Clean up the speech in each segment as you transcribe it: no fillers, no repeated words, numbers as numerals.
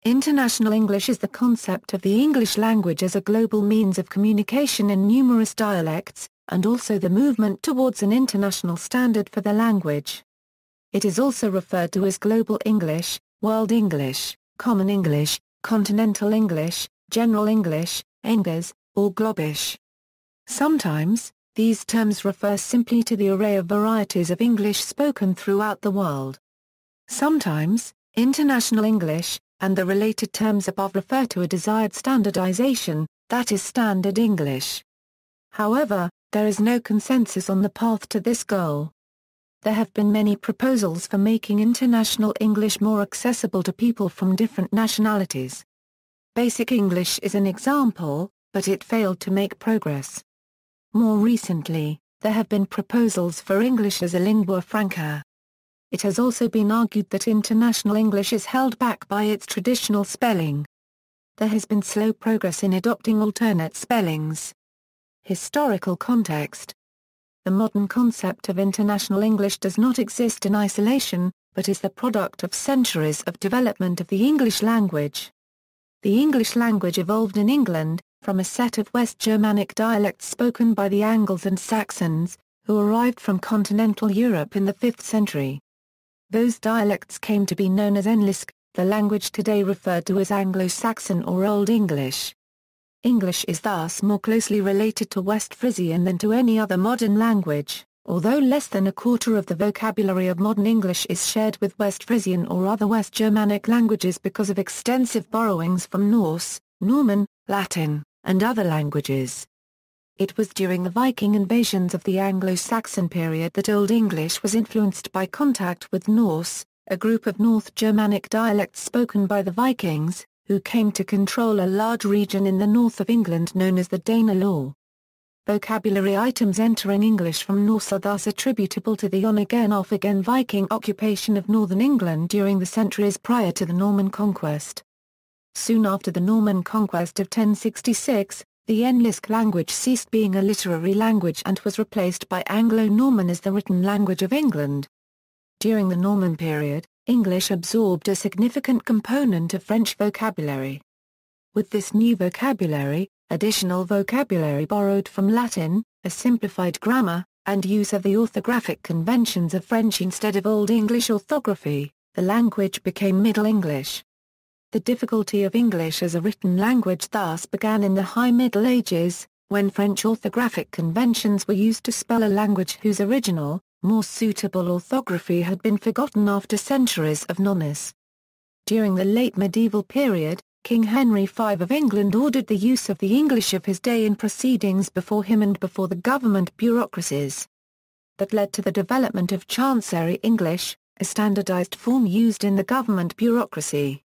International English is the concept of the English language as a global means of communication in numerous dialects, and also the movement towards an international standard for the language. It is also referred to as Global English, World English, Common English, Continental English, General English, Engas, or Globish. Sometimes, these terms refer simply to the array of varieties of English spoken throughout the world. Sometimes, International English, and the related terms above refer to a desired standardization, that is Standard English. However, there is no consensus on the path to this goal. There have been many proposals for making International English more accessible to people from different nationalities. Basic English is an example, but it failed to make progress. More recently, there have been proposals for English as a lingua franca. It has also been argued that International English is held back by its traditional spelling. There has been slow progress in adopting alternate spellings. Historical context. The modern concept of International English does not exist in isolation, but is the product of centuries of development of the English language. The English language evolved in England, from a set of West Germanic dialects spoken by the Angles and Saxons, who arrived from continental Europe in the 5th century. Those dialects came to be known as English, the language today referred to as Anglo-Saxon or Old English. English is thus more closely related to West Frisian than to any other modern language, although less than a quarter of the vocabulary of modern English is shared with West Frisian or other West Germanic languages because of extensive borrowings from Norse, Norman, Latin, and other languages. It was during the Viking invasions of the Anglo-Saxon period that Old English was influenced by contact with Norse, a group of North Germanic dialects spoken by the Vikings, who came to control a large region in the north of England known as the Danelaw. Vocabulary items entering English from Norse are thus attributable to the on-again off-again Viking occupation of northern England during the centuries prior to the Norman conquest. Soon after the Norman conquest of 1066, the English language ceased being a literary language and was replaced by Anglo-Norman as the written language of England. During the Norman period, English absorbed a significant component of French vocabulary. With this new vocabulary, additional vocabulary borrowed from Latin, a simplified grammar, and use of the orthographic conventions of French instead of Old English orthography, the language became Middle English. The difficulty of English as a written language thus began in the High Middle Ages, when French orthographic conventions were used to spell a language whose original, more suitable orthography had been forgotten after centuries of non-use. During the late medieval period, King Henry V of England ordered the use of the English of his day in proceedings before him and before the government bureaucracies. That led to the development of Chancery English, a standardized form used in the government bureaucracy.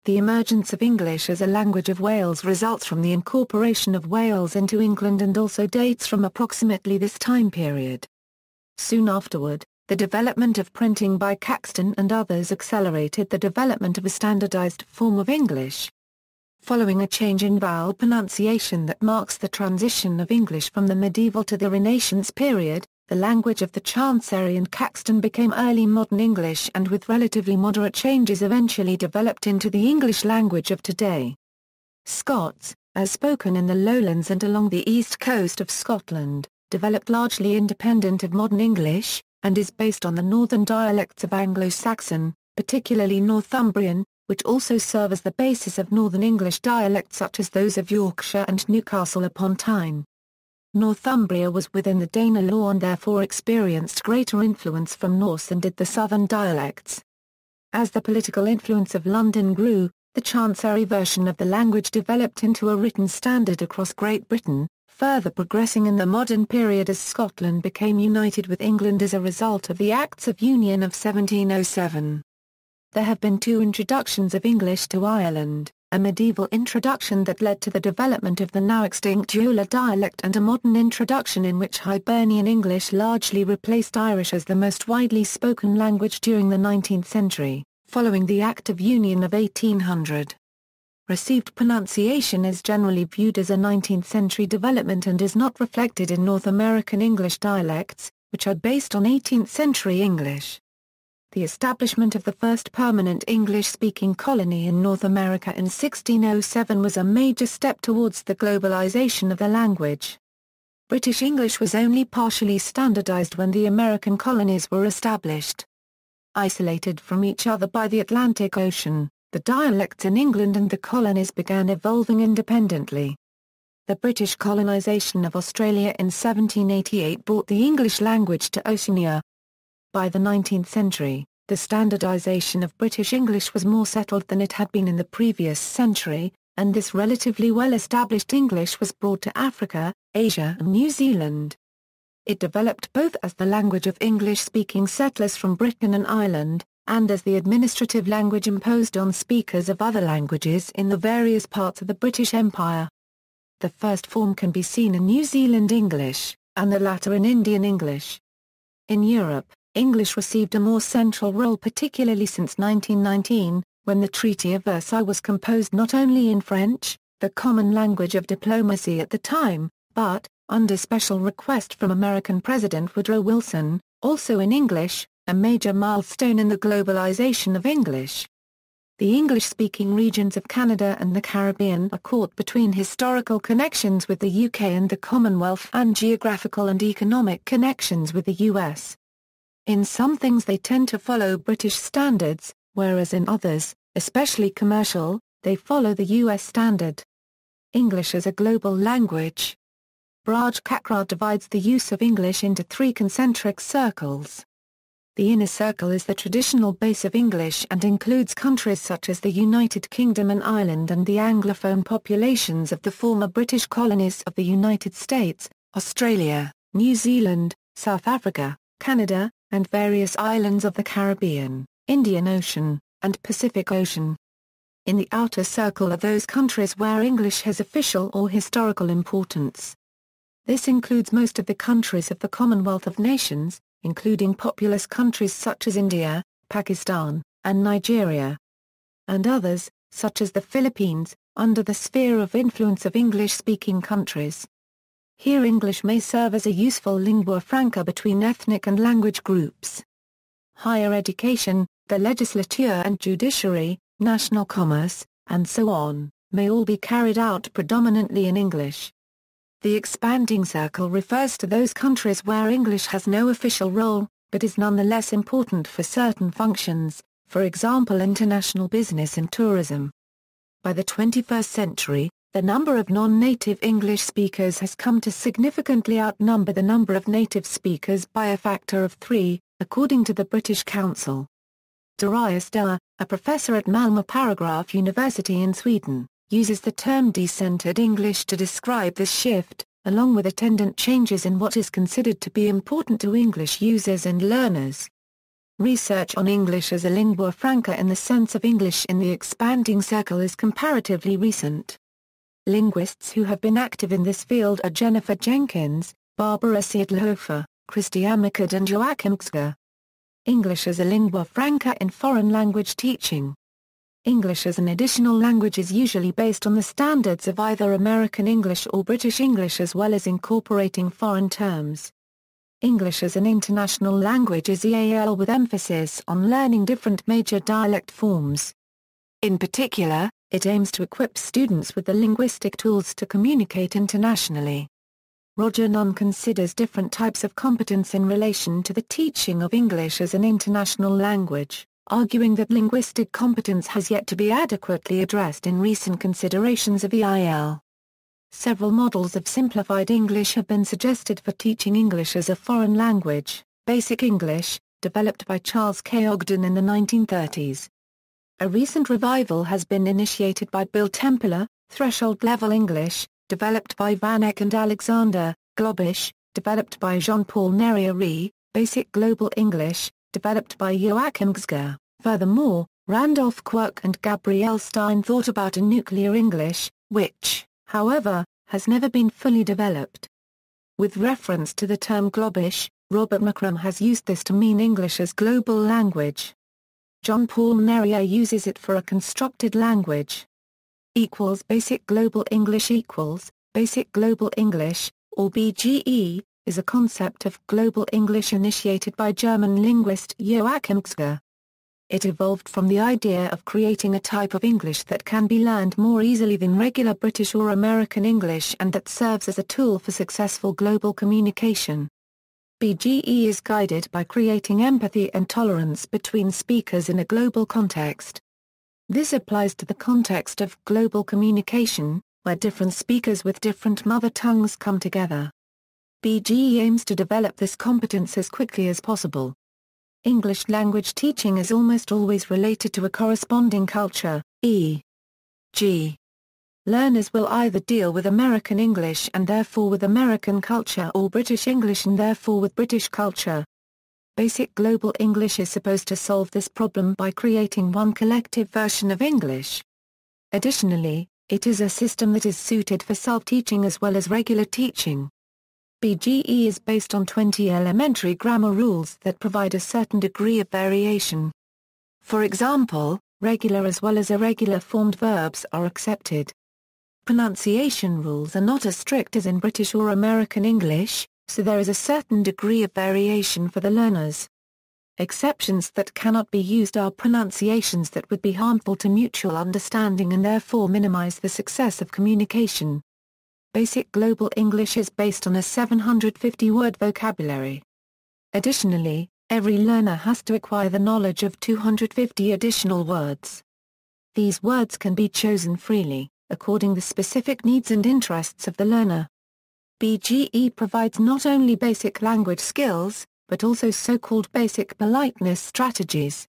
The emergence of English as a language of Wales results from the incorporation of Wales into England and also dates from approximately this time period. Soon afterward, the development of printing by Caxton and others accelerated the development of a standardized form of English. Following a change in vowel pronunciation that marks the transition of English from the medieval to the Renaissance period, the language of the Chancery and Caxton became early modern English and with relatively moderate changes eventually developed into the English language of today. Scots, as spoken in the lowlands and along the east coast of Scotland, developed largely independent of modern English, and is based on the northern dialects of Anglo-Saxon, particularly Northumbrian, which also serve as the basis of Northern English dialects such as those of Yorkshire and Newcastle upon Tyne. Northumbria was within the Danelaw and therefore experienced greater influence from Norse than did the southern dialects. As the political influence of London grew, the Chancery version of the language developed into a written standard across Great Britain, further progressing in the modern period as Scotland became united with England as a result of the Acts of Union of 1707. There have been two introductions of English to Ireland, a medieval introduction that led to the development of the now extinct Eola dialect and a modern introduction in which Hibernian English largely replaced Irish as the most widely spoken language during the 19th century, following the Act of Union of 1800. Received pronunciation is generally viewed as a 19th-century development and is not reflected in North American English dialects, which are based on 18th-century English. The establishment of the first permanent English-speaking colony in North America in 1607 was a major step towards the globalization of the language. British English was only partially standardized when the American colonies were established. Isolated from each other by the Atlantic Ocean, the dialects in England and the colonies began evolving independently. The British colonization of Australia in 1788 brought the English language to Oceania. By the 19th century, the standardization of British English was more settled than it had been in the previous century, and this relatively well-established English was brought to Africa, Asia and New Zealand. It developed both as the language of English-speaking settlers from Britain and Ireland, and as the administrative language imposed on speakers of other languages in the various parts of the British Empire. The first form can be seen in New Zealand English, and the latter in Indian English. In Europe, English received a more central role particularly since 1919, when the Treaty of Versailles was composed not only in French, the common language of diplomacy at the time, but, under special request from American President Woodrow Wilson, also in English, a major milestone in the globalization of English. The English-speaking regions of Canada and the Caribbean are caught between historical connections with the UK and the Commonwealth and geographical and economic connections with the US. In some things they tend to follow British standards, whereas in others, especially commercial, they follow the US standard. English as a global language. Braj Kakra divides the use of English into three concentric circles. The inner circle is the traditional base of English and includes countries such as the United Kingdom and Ireland and the Anglophone populations of the former British colonies of the United States, Australia, New Zealand, South Africa, Canada, and various islands of the Caribbean, Indian Ocean, and Pacific Ocean. In the outer circle are those countries where English has official or historical importance. This includes most of the countries of the Commonwealth of Nations, including populous countries such as India, Pakistan, and Nigeria. And others, such as the Philippines, under the sphere of influence of English-speaking countries. Here English may serve as a useful lingua franca between ethnic and language groups. Higher education, the legislature and judiciary, national commerce, and so on, may all be carried out predominantly in English. The expanding circle refers to those countries where English has no official role, but is nonetheless important for certain functions, for example international business and tourism. By the 21st century, the number of non-native English speakers has come to significantly outnumber the number of native speakers by a factor of 3, according to the British Council. Darius Dare, a professor at Malmö Paragraph University in Sweden, uses the term decentered English to describe this shift, along with attendant changes in what is considered to be important to English users and learners. Research on English as a lingua franca in the sense of English in the expanding circle is comparatively recent. Linguists who have been active in this field are Jennifer Jenkins, Barbara Seidlhofer, Christiane Mickard and Joachim Gzger. English as a lingua franca in foreign language teaching. English as an additional language is usually based on the standards of either American English or British English as well as incorporating foreign terms. English as an international language is EAL with emphasis on learning different major dialect forms. In particular, it aims to equip students with the linguistic tools to communicate internationally. Roger Nunn considers different types of competence in relation to the teaching of English as an international language, arguing that linguistic competence has yet to be adequately addressed in recent considerations of EIL. Several models of simplified English have been suggested for teaching English as a foreign language. Basic English, developed by Charles K. Ogden in the 1930s. A recent revival has been initiated by Bill Templer, Threshold-Level English, developed by Van Eck and Alexander, Globish, developed by Jean-Paul Nerriere, Basic Global English, developed by Joachim Gzger. Furthermore, Randolph Quirk and Gabrielle Stein thought about a nuclear English, which, however, has never been fully developed. With reference to the term Globish, Robert McCrum has used this to mean English as global language. Jean-Paul Nerriere uses it for a constructed language. Basic Global English Basic Global English, or BGE, is a concept of global English initiated by German linguist Joachim Engas. It evolved from the idea of creating a type of English that can be learned more easily than regular British or American English and that serves as a tool for successful global communication. BGE is guided by creating empathy and tolerance between speakers in a global context. This applies to the context of global communication, where different speakers with different mother tongues come together. BGE aims to develop this competence as quickly as possible. English language teaching is almost always related to a corresponding culture, e.g. learners will either deal with American English and therefore with American culture or British English and therefore with British culture. Basic Global English is supposed to solve this problem by creating one collective version of English. Additionally, it is a system that is suited for self-teaching as well as regular teaching. BGE is based on 20 elementary grammar rules that provide a certain degree of variation. For example, regular as well as irregular formed verbs are accepted. Pronunciation rules are not as strict as in British or American English, so there is a certain degree of variation for the learners. Exceptions that cannot be used are pronunciations that would be harmful to mutual understanding and therefore minimize the success of communication. Basic Global English is based on a 750-word vocabulary. Additionally, every learner has to acquire the knowledge of 250 additional words. These words can be chosen freely, according to the specific needs and interests of the learner. BGE provides not only basic language skills, but also so-called basic politeness strategies.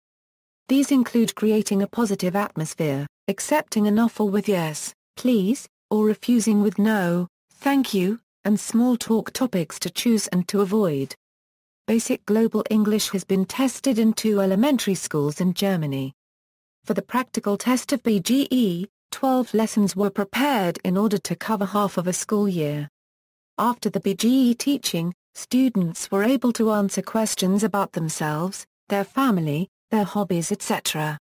These include creating a positive atmosphere, accepting an offer with yes, please, or refusing with no, thank you, and small talk topics to choose and to avoid. Basic Global English has been tested in 2 elementary schools in Germany. For the practical test of BGE, 12 lessons were prepared in order to cover half of a school year. After the BGE teaching, students were able to answer questions about themselves, their family, their hobbies, etc.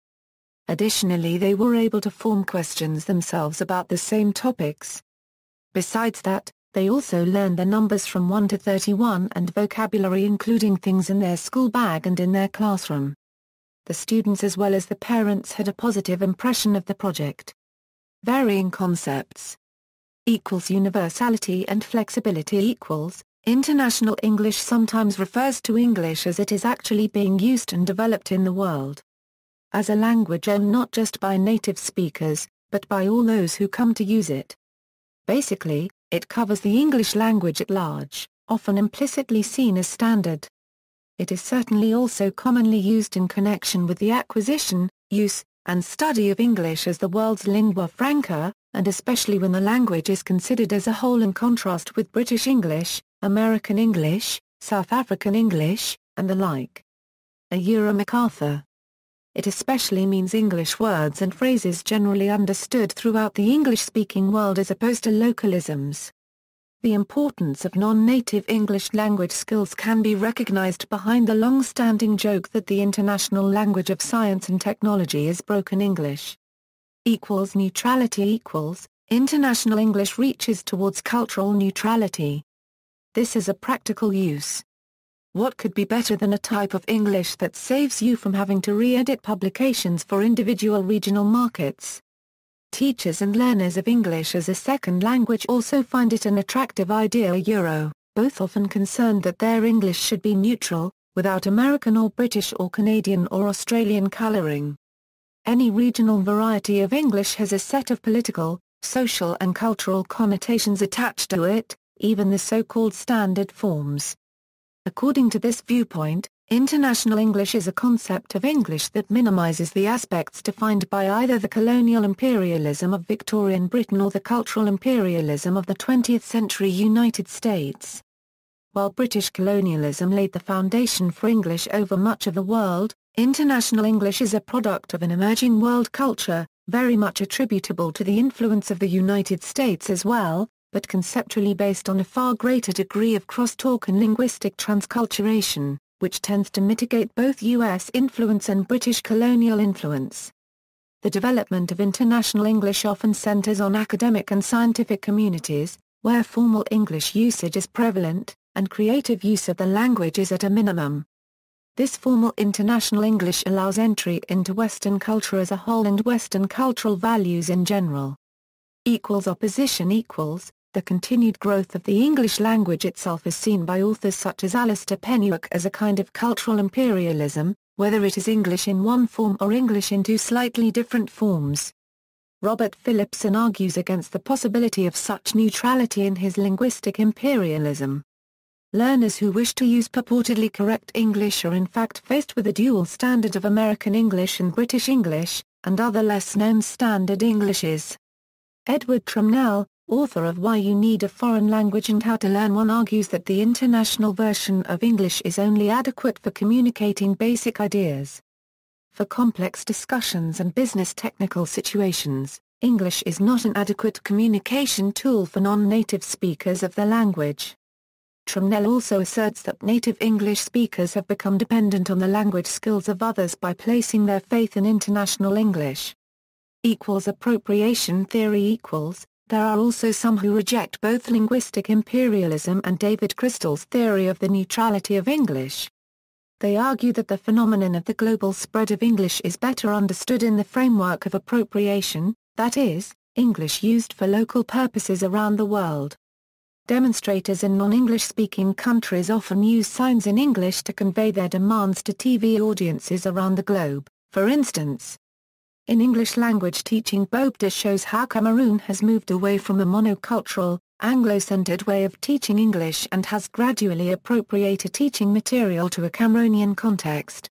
Additionally, they were able to form questions themselves about the same topics. Besides that, they also learned the numbers from 1 to 31 and vocabulary including things in their school bag and in their classroom. The students as well as the parents had a positive impression of the project. Varying concepts. Universality and flexibility International English sometimes refers to English as it is actually being used and developed in the world. As a language owned not just by native speakers, but by all those who come to use it. Basically, it covers the English language at large, often implicitly seen as standard. It is certainly also commonly used in connection with the acquisition, use, and study of English as the world's lingua franca, and especially when the language is considered as a whole in contrast with British English, American English, South African English, and the like. MacArthur. It especially means English words and phrases generally understood throughout the English-speaking world as opposed to localisms. The importance of non-native English language skills can be recognized behind the long-standing joke that the international language of science and technology is broken English. Neutrality International English reaches towards cultural neutrality. This is a practical use. What could be better than a type of English that saves you from having to re-edit publications for individual regional markets? Teachers and learners of English as a second language also find it an attractive idea. Both often concerned that their English should be neutral, without American or British or Canadian or Australian colouring. Any regional variety of English has a set of political, social and cultural connotations attached to it, even the so-called standard forms. According to this viewpoint, international English is a concept of English that minimizes the aspects defined by either the colonial imperialism of Victorian Britain or the cultural imperialism of the 20th century United States. While British colonialism laid the foundation for English over much of the world, international English is a product of an emerging world culture, very much attributable to the influence of the United States as well, but conceptually based on a far greater degree of crosstalk and linguistic transculturation, which tends to mitigate both U.S. influence and British colonial influence. The development of international English often centers on academic and scientific communities, where formal English usage is prevalent, and creative use of the language is at a minimum. This formal international English allows entry into Western culture as a whole and Western cultural values in general. Opposition equals, the continued growth of the English language itself is seen by authors such as Alistair Pennyworth as a kind of cultural imperialism, whether it is English in one form or English in two slightly different forms. Robert Phillipson argues against the possibility of such neutrality in his linguistic imperialism. Learners who wish to use purportedly correct English are in fact faced with a dual standard of American English and British English, and other less-known standard Englishes. Edward Trumnell, author of Why You Need a Foreign Language and How to Learn One, argues that the international version of English is only adequate for communicating basic ideas. For complex discussions and business technical situations, English is not an adequate communication tool for non-native speakers of the language. Trumnell also asserts that native English speakers have become dependent on the language skills of others by placing their faith in international English. Appropriation theory equals, there are also some who reject both linguistic imperialism and David Crystal's theory of the neutrality of English. They argue that the phenomenon of the global spread of English is better understood in the framework of appropriation, that is, English used for local purposes around the world. Demonstrators in non-English-speaking countries often use signs in English to convey their demands to TV audiences around the globe, for instance. In English language teaching, Bobda shows how Cameroon has moved away from a monocultural, Anglo-centered way of teaching English and has gradually appropriated teaching material to a Cameroonian context.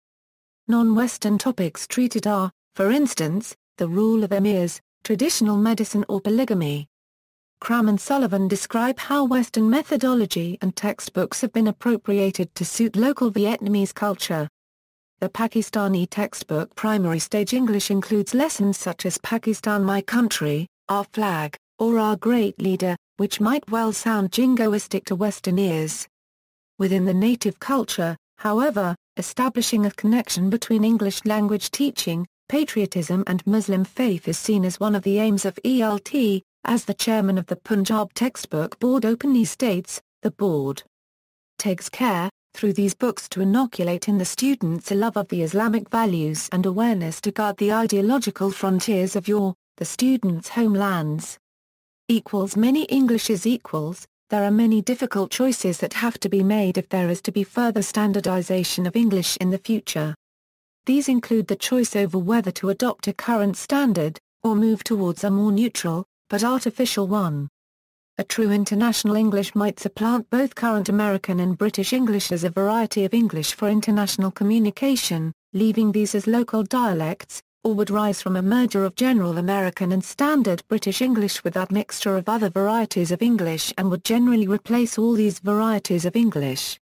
Non-Western topics treated are, for instance, the rule of emirs, traditional medicine or polygamy. Cram and Sullivan describe how Western methodology and textbooks have been appropriated to suit local Vietnamese culture. The Pakistani textbook Primary Stage English includes lessons such as Pakistan My Country, Our Flag, or Our Great Leader, which might well sound jingoistic to Western ears. Within the native culture, however, establishing a connection between English language teaching, patriotism and Muslim faith is seen as one of the aims of ELT, as the chairman of the Punjab Textbook Board openly states. The board takes care, through these books, to inoculate in the students a love of the Islamic values and awareness to guard the ideological frontiers of the students' homelands. Many Englishes equals, there are many difficult choices that have to be made if there is to be further standardization of English in the future. These include the choice over whether to adopt a current standard, or move towards a more neutral, but artificial one. A true international English might supplant both current American and British English as a variety of English for international communication, leaving these as local dialects, or would rise from a merger of general American and standard British English with that mixture of other varieties of English and would generally replace all these varieties of English.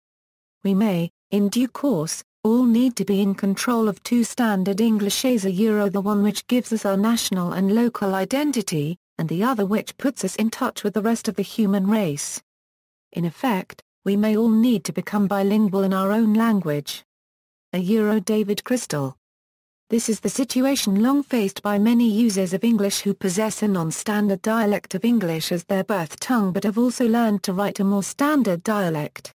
We may, in due course, all need to be in control of two standard Englishes, the one which gives us our national and local identity, and the other which puts us in touch with the rest of the human race. In effect, we may all need to become bilingual in our own language. David Crystal. This is the situation long faced by many users of English who possess a non-standard dialect of English as their birth tongue but have also learned to write a more standard dialect.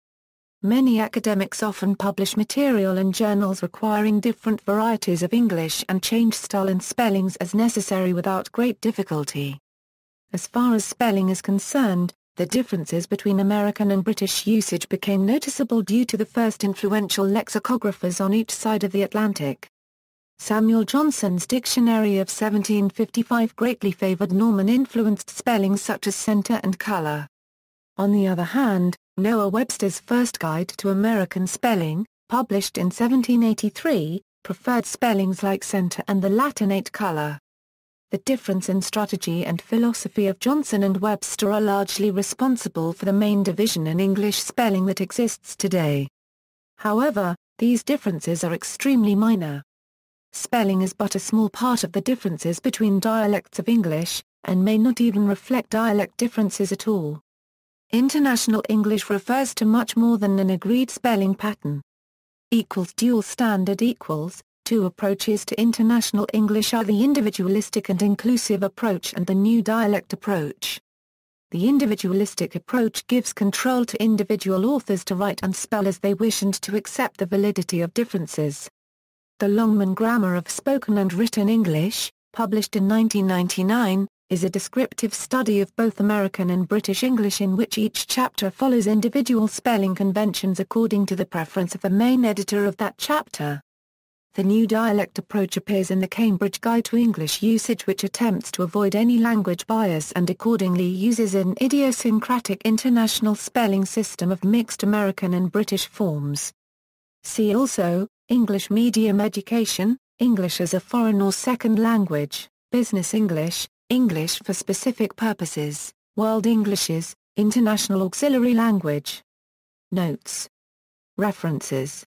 Many academics often publish material in journals requiring different varieties of English and change style and spellings as necessary without great difficulty. As far as spelling is concerned, the differences between American and British usage became noticeable due to the first influential lexicographers on each side of the Atlantic. Samuel Johnson's dictionary of 1755 greatly favored Norman-influenced spellings such as center and color. On the other hand, Noah Webster's first guide to American spelling, published in 1783, preferred spellings like center and the Latinate color. The difference in strategy and philosophy of Johnson and Webster are largely responsible for the main division in English spelling that exists today. However, these differences are extremely minor. Spelling is but a small part of the differences between dialects of English, and may not even reflect dialect differences at all. International English refers to much more than an agreed spelling pattern. Dual standard equals, two approaches to international English are the individualistic and inclusive approach and the new dialect approach. The individualistic approach gives control to individual authors to write and spell as they wish and to accept the validity of differences. The Longman Grammar of Spoken and Written English, published in 1999, is a descriptive study of both American and British English in which each chapter follows individual spelling conventions according to the preference of the main editor of that chapter. The new dialect approach appears in the Cambridge Guide to English Usage, which attempts to avoid any language bias and accordingly uses an idiosyncratic international spelling system of mixed American and British forms. See also, English medium education, English as a foreign or second language, business English, English for specific purposes, world Englishes, international auxiliary language. Notes. References.